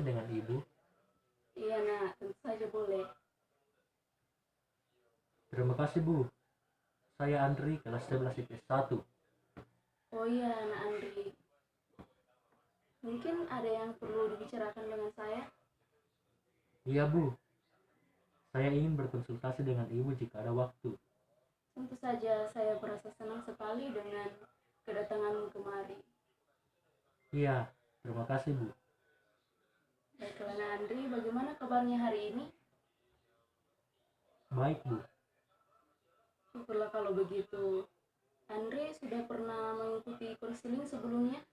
dengan ibu? Iya nak, tentu saja boleh. Terima kasih bu. Saya Andri, kelas 11 IPS 1. Oh iya nak Andri, mungkin ada yang perlu dibicarakan dengan saya? Iya bu, saya ingin berkonsultasi dengan ibu jika ada waktu. Tentu saja saya merasa senang sekali dengan kedatanganmu kemari. Iya, terima kasih bu. Baiklah nak Andri, bagaimana kabarnya hari ini? Baik bu. Syukurlah kalau begitu. Andre sudah pernah mengikuti konseling sebelumnya?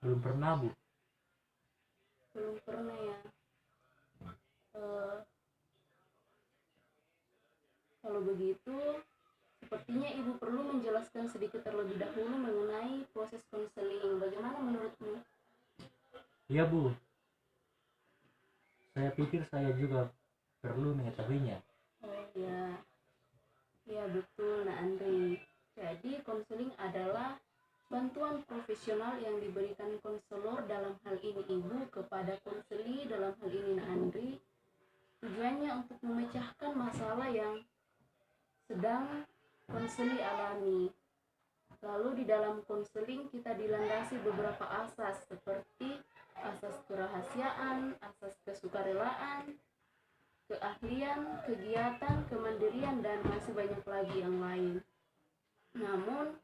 Belum pernah bu. Belum pernah ya. Eh, Kalau begitu, sepertinya ibu perlu menjelaskan sedikit terlebih dahulu mengenai proses konseling. Bagaimana menurutmu? Iya bu, saya pikir saya juga perlu mengetahuinya. Oh ya, ya betul Nak Andre. Jadi konseling adalah bantuan profesional yang diberikan konselor, dalam hal ini ibu, kepada konseli, dalam hal ini Nak Andri. Tujuannya untuk memecahkan masalah yang sedang konseli alami. Lalu di dalam konseling kita dilandasi beberapa asas seperti asas kerahasiaan, asas kesukarelaan, keahlian, kegiatan, kemandirian, dan masih banyak lagi yang lain. Namun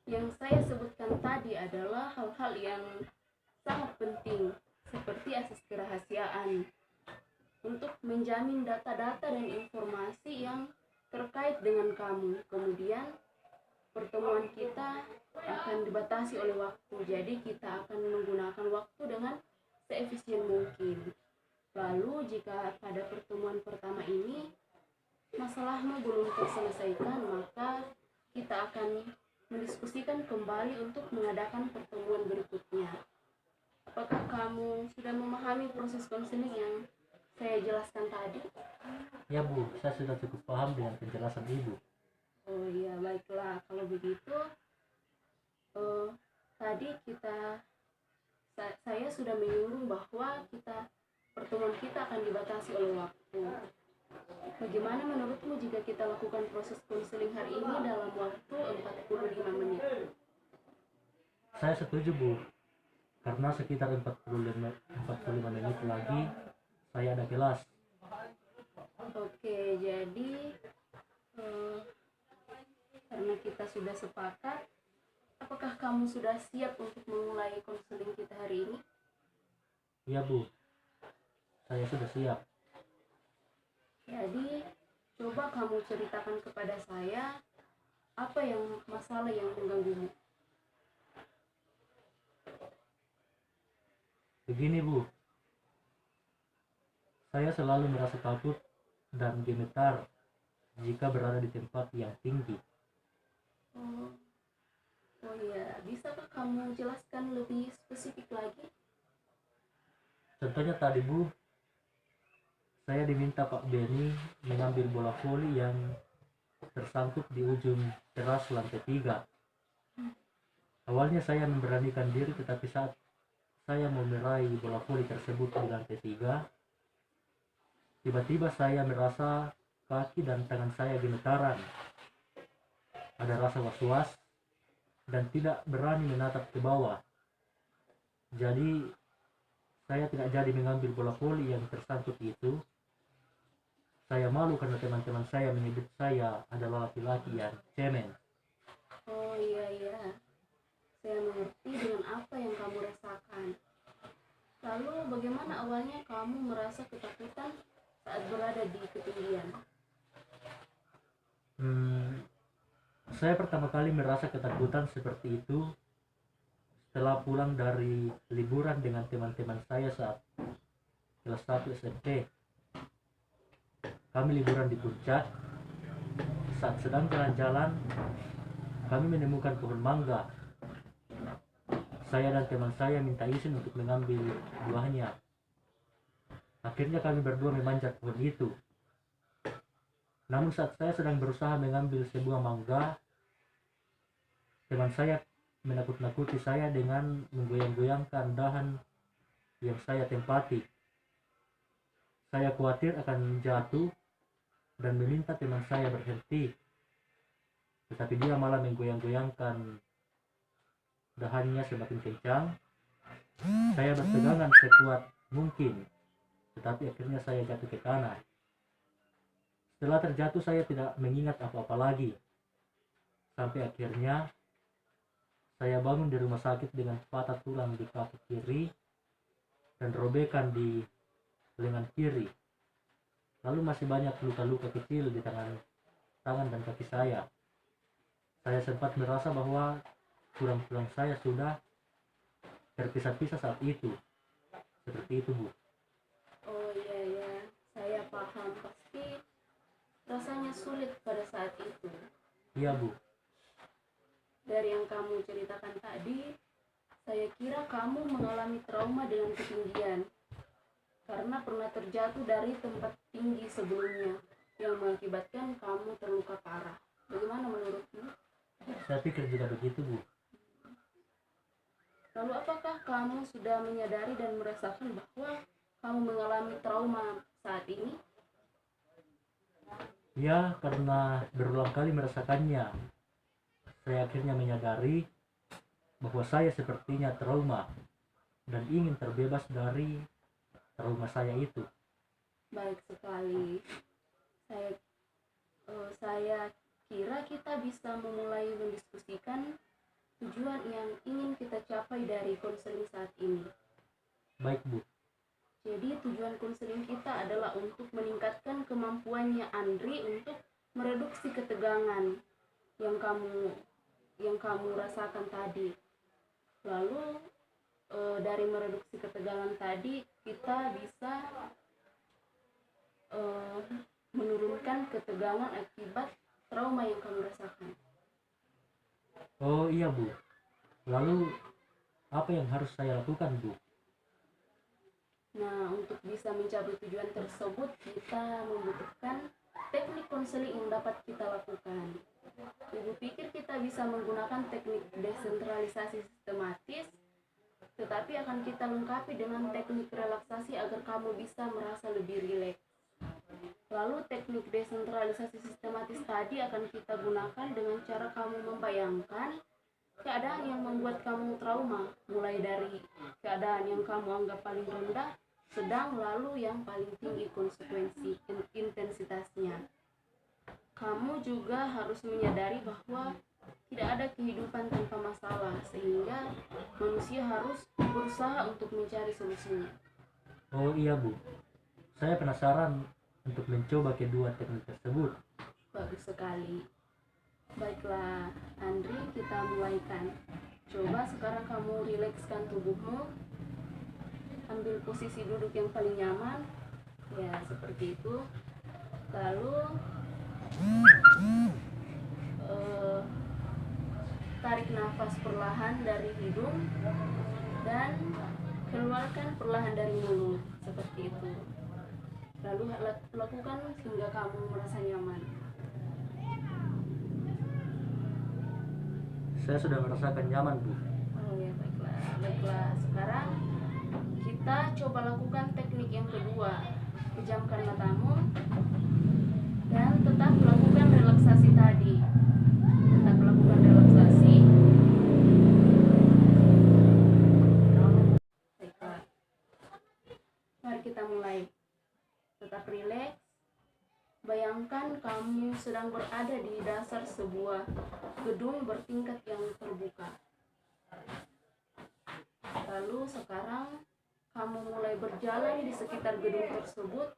yang saya sebutkan tadi adalah hal-hal yang sangat penting seperti asas kerahasiaan untuk menjamin data-data dan informasi yang terkait dengan kamu. Kemudian pertemuan kita akan dibatasi oleh waktu, jadi kita akan menggunakan waktu dengan seefisien mungkin. Lalu jika pada pertemuan pertama ini masalahmu belum terselesaikan, maka kita akan mendiskusikan kembali untuk mengadakan pertemuan berikutnya. Apakah kamu sudah memahami proses konseling yang saya jelaskan tadi? Ya bu, saya sudah cukup paham dengan penjelasan ibu. Oh iya, baiklah. Kalau begitu, tadi saya sudah menyinggung bahwa pertemuan kita akan dibatasi oleh waktu. Bagaimana menurutmu jika kita lakukan proses konseling hari ini dalam waktu 45 menit? Saya setuju bu, karena sekitar 45 menit lagi saya ada kelas. Oke, jadi karena kita sudah sepakat, apakah kamu sudah siap untuk memulai konseling kita hari ini? Iya bu, saya sudah siap. Jadi coba kamu ceritakan kepada saya apa masalah yang mengganggumu. Begini bu, saya selalu merasa takut dan gemetar jika berada di tempat yang tinggi. Oh iya, bisakah kamu jelaskan lebih spesifik lagi? Contohnya tadi bu, saya diminta Pak Beni mengambil bola voli yang tersangkut di ujung teras lantai 3. Awalnya saya memberanikan diri, tetapi saat saya mau meraih bola voli tersebut di lantai 3, tiba-tiba saya merasa kaki dan tangan saya gemetaran. Ada rasa was-was dan tidak berani menatap ke bawah. Jadi saya tidak jadi mengambil bola voli yang tersangkut itu. Saya malu karena teman-teman saya menyebut saya adalah laki-laki yang cemen. Oh iya, saya mengerti dengan apa yang kamu rasakan. Lalu bagaimana awalnya kamu merasa ketakutan saat berada di ketinggian? Saya pertama kali merasa ketakutan seperti itu setelah pulang dari liburan dengan teman-teman saya saat kelas 1 SMP. Kami liburan di puncak. Saat sedang jalan-jalan, kami menemukan pohon mangga. Saya dan teman saya minta izin untuk mengambil buahnya. Akhirnya kami berdua memanjat pohon itu. Namun saat saya sedang berusaha mengambil sebuah mangga, teman saya menakut-nakuti saya dengan menggoyang-goyangkan dahan yang saya tempati. Saya khawatir akan jatuh dan meminta teman saya berhenti, tetapi dia malah menggoyang-goyangkan dahannya semakin kencang. Saya berpegangan sekuat mungkin, tetapi akhirnya saya jatuh ke tanah. Setelah terjatuh saya tidak mengingat apa-apa lagi, sampai akhirnya saya bangun di rumah sakit dengan patah tulang di kaki kiri dan robekan di lengan kiri. Lalu masih banyak luka-luka kecil di tangan dan kaki saya. Saya sempat merasa bahwa tulang-tulang saya sudah terpisah-pisah saat itu. Seperti itu, Bu. Oh iya ya, saya paham. Pasti rasanya sulit pada saat itu. Iya, Bu. Dari yang kamu ceritakan tadi, saya kira kamu mengalami trauma dengan ketinggian karena pernah terjatuh dari tempat tinggi sebelumnya yang mengakibatkan kamu terluka parah. Bagaimana menurutmu? Saya pikir juga begitu, Bu. Lalu apakah kamu sudah menyadari dan merasakan bahwa kamu mengalami trauma saat ini? Ya, karena berulang kali merasakannya, saya akhirnya menyadari bahwa saya sepertinya trauma dan ingin terbebas dari trauma saya itu. Baik sekali. Saya kira kita bisa memulai mendiskusikan tujuan yang ingin kita capai dari konseling saat ini. Baik, Bu. Jadi tujuan konseling kita adalah untuk meningkatkan kemampuannya Andri untuk mereduksi ketegangan yang kamu rasakan tadi. Lalu dari mereduksi ketegangan tadi kita bisa menurunkan ketegangan akibat trauma yang kamu rasakan. Oh iya, Bu. Lalu apa yang harus saya lakukan, Bu? Nah, untuk bisa mencapai tujuan tersebut kita membutuhkan teknik konseling yang dapat kita lakukan. Ibu pikir kita bisa menggunakan teknik desentralisasi sistematis, tetapi akan kita lengkapi dengan teknik relaksasi agar kamu bisa merasa lebih rileks. Lalu teknik desentralisasi sistematis tadi akan kita gunakan dengan cara kamu membayangkan keadaan yang membuat kamu trauma, mulai dari keadaan yang kamu anggap paling rendah, sedang, lalu yang paling tinggi konsekuensi intensitasnya. Kamu juga harus menyadari bahwa tidak ada kehidupan tanpa masalah, sehingga manusia harus berusaha untuk mencari solusinya. Oh iya, Bu. Saya penasaran untuk mencoba kedua teknik tersebut. Bagus sekali. Baiklah, Andri, kita mulaikan. Coba sekarang kamu rilekskan tubuhmu. Ambil posisi duduk yang paling nyaman. Ya, seperti itu. Lalu tarik nafas perlahan dari hidung dan keluarkan perlahan dari mulut, seperti itu. Lalu lakukan hingga kamu merasa nyaman. Saya sudah merasakan nyaman, Bu. Oh ya, baiklah. Sekarang kita coba lakukan teknik yang kedua. Pejamkan matamu dan tetap lakukan relaksasi tadi. Tetap lakukan relaksasi. Baiklah. Mari kita mulai. Tetap rileks. Bayangkan kamu sedang berada di dasar sebuah gedung bertingkat yang terbuka. Lalu sekarang kamu mulai berjalan di sekitar gedung tersebut.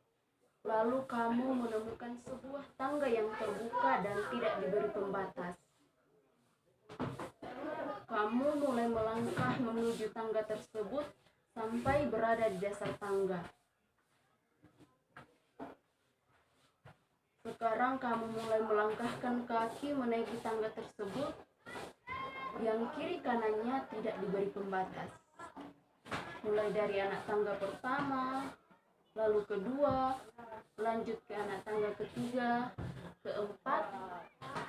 Lalu kamu menemukan sebuah tangga yang terbuka dan tidak diberi pembatas. Kamu mulai melangkah menuju tangga tersebut sampai berada di dasar tangga. Sekarang kamu mulai melangkahkan kaki menaiki tangga tersebut yang kiri kanannya tidak diberi pembatas. Mulai dari anak tangga pertama, lalu kedua, lanjut ke anak tangga ketiga, keempat.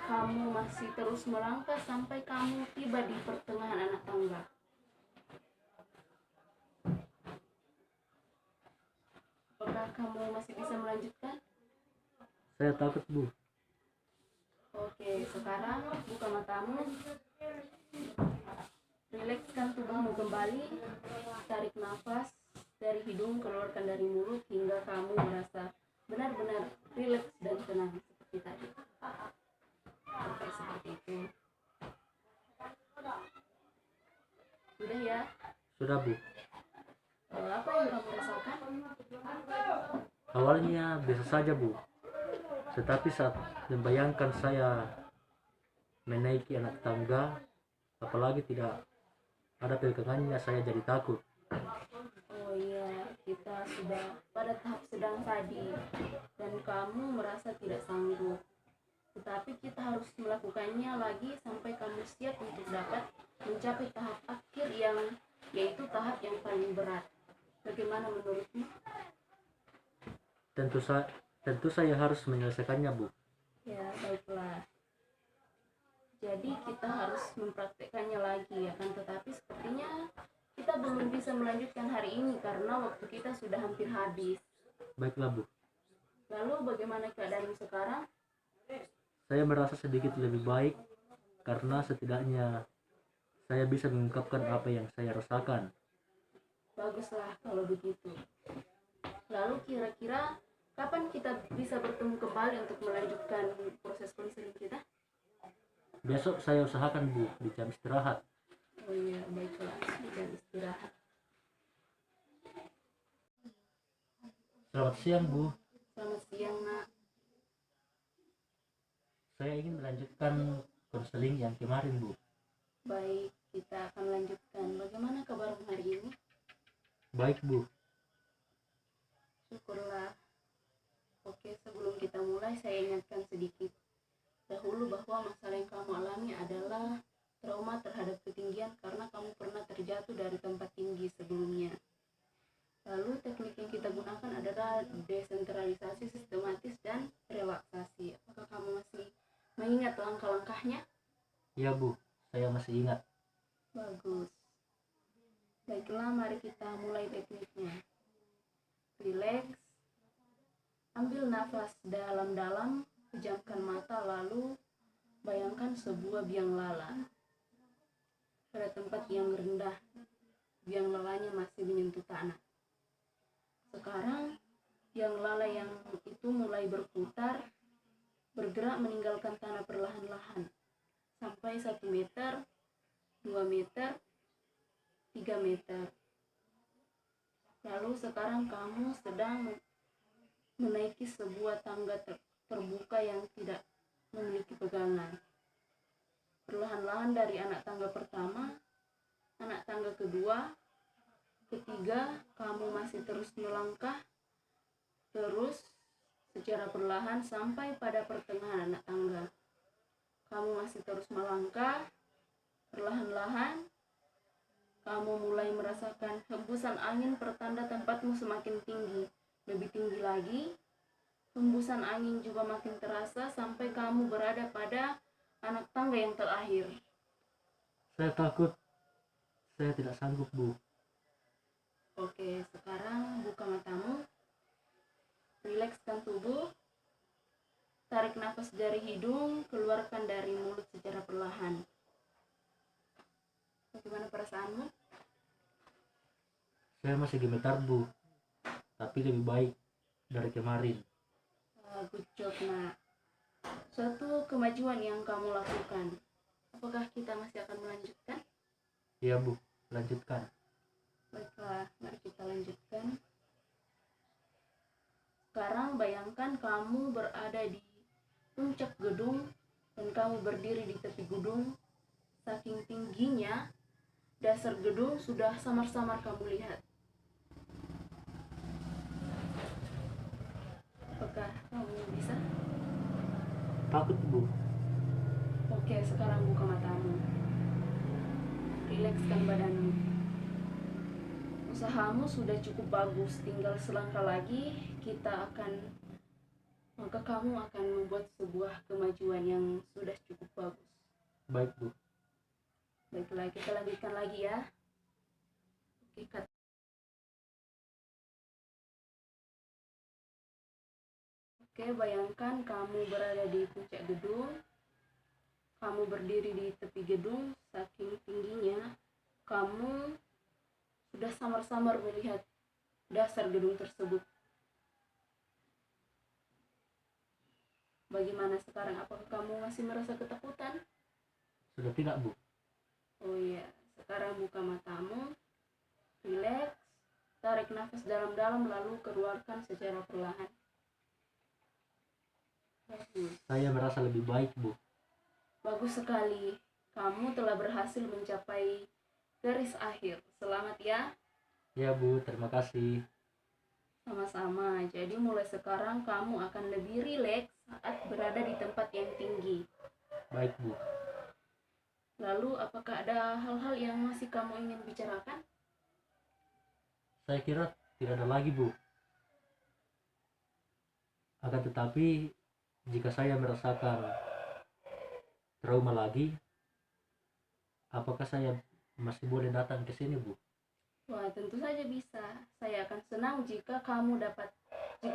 Kamu masih terus melangkah sampai kamu tiba di pertengahan anak tangga. Apakah kamu masih bisa melanjutkan? Saya takut, Bu. Oke, sekarang buka matamu, rilekskan tubuhmu kembali, tarik nafas dari hidung, keluarkan dari mulut hingga kamu merasa benar-benar rileks dan tenang seperti tadi. Oke, seperti itu. Sudah ya? Sudah, Bu. Apa yang kamu rasakan? Awalnya biasa saja, Bu. Tetapi saat membayangkan saya menaiki anak tangga, apalagi tidak ada pegangannya, saya jadi takut. Oh iya, kita sudah pada tahap sedang tadi dan kamu merasa tidak sanggup. Tetapi kita harus melakukannya lagi sampai kamu siap untuk dapat mencapai tahap akhir yaitu tahap yang paling berat. Bagaimana menurutmu? Tentu saya harus menyelesaikannya, Bu. Ya, baiklah. Jadi kita harus mempraktekannya lagi, akan tetapi sepertinya kita belum bisa melanjutkan hari ini karena waktu kita sudah hampir habis. Baiklah, Bu. Lalu bagaimana keadaanmu sekarang? Saya merasa sedikit lebih baik karena setidaknya saya bisa mengungkapkan apa yang saya rasakan. Baguslah kalau begitu. Lalu kira-kira kapan kita bisa bertemu kembali untuk melanjutkan proses konseling kita? Besok saya usahakan, Bu, di jam istirahat. Oh iya, baiklah, dan istirahat. Selamat siang, Bu. Selamat siang, Nak. Saya ingin melanjutkan konseling yang kemarin, Bu. Baik, kita akan lanjutkan. Bagaimana kabarmu hari ini? Baik, Bu. Syukurlah. Oke, sebelum kita mulai, saya ingatkan sedikit dahulu bahwa masalah yang kamu alami adalah trauma terhadap ketinggian karena kamu pernah terjatuh dari tempat tinggi sebelumnya. Lalu teknik yang kita gunakan adalah desentralisasi sistematis dan relaksasi. Apakah kamu masih mengingat langkah-langkahnya? Ya, Bu. Saya masih ingat. Bagus. Baiklah, mari kita mulai tekniknya. Relax. Ambil nafas dalam-dalam, pejamkan mata, lalu bayangkan sebuah biang lala pada tempat yang rendah. Biang lalanya masih menyentuh tanah. Sekarang biang lala yang itu mulai berputar, bergerak meninggalkan tanah perlahan-lahan sampai 1 meter, 2 meter, 3 meter. Lalu sekarang kamu sedang menaiki sebuah tangga terbuka yang tidak memiliki pegangan. Perlahan-lahan dari anak tangga pertama, anak tangga kedua, ketiga, kamu masih terus melangkah, terus secara perlahan sampai pada pertengahan anak tangga. Kamu masih terus melangkah, perlahan-lahan, kamu mulai merasakan hembusan angin pertanda tempatmu semakin tinggi, lebih tinggi lagi. Hembusan angin juga makin terasa sampai kamu berada pada anak tangga yang terakhir. Saya takut. Saya tidak sanggup, Bu. Oke, sekarang buka matamu. Rilekskan tubuh. Tarik nafas dari hidung, keluarkan dari mulut secara perlahan. Bagaimana perasaanmu? Saya masih gemetar, Bu. Tapi lebih baik dari kemarin. Good job, Nak. Suatu kemajuan yang kamu lakukan. Apakah kita masih akan melanjutkan? Iya, Bu. Lanjutkan. Baiklah, mari kita lanjutkan. Sekarang bayangkan kamu berada di puncak gedung dan kamu berdiri di tepi gedung. Saking tingginya, dasar gedung sudah samar-samar kamu lihat. Apakah kamu bisa? Takut, Bu. Oke, sekarang buka matamu. Rilekskan badanmu. Usahamu sudah cukup bagus, tinggal selangkah lagi maka kamu akan membuat sebuah kemajuan yang sudah cukup bagus. Baik, Bu. Baiklah, kita lanjutkan lagi ya. Oke, Oke, bayangkan kamu berada di puncak gedung, kamu berdiri di tepi gedung, saking tingginya, kamu sudah samar-samar melihat dasar gedung tersebut. Bagaimana sekarang? Apakah kamu masih merasa ketakutan? Sudah tidak, Bu. Oh iya, sekarang buka matamu, rileks, tarik nafas dalam-dalam lalu keluarkan secara perlahan. Bagus. Saya merasa lebih baik, Bu. Bagus sekali. Kamu telah berhasil mencapai garis akhir. Selamat ya. Ya, Bu, terima kasih. Sama-sama. Jadi mulai sekarang kamu akan lebih rileks saat berada di tempat yang tinggi. Baik, Bu. Lalu apakah ada hal-hal yang masih kamu ingin bicarakan? Saya kira tidak ada lagi, Bu. Akan tetapi, jika saya merasakan trauma lagi, apakah saya masih boleh datang ke sini, Bu? Wah, tentu saja bisa. Saya akan senang jika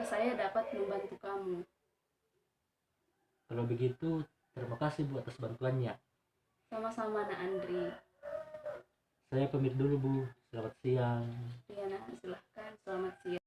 saya dapat membantu kamu. Kalau begitu, terima kasih, Bu, atas bantuannya. Sama-sama, Nak Andri. Saya pamit dulu, Bu. Selamat siang. Riana, silahkan. Selamat siang.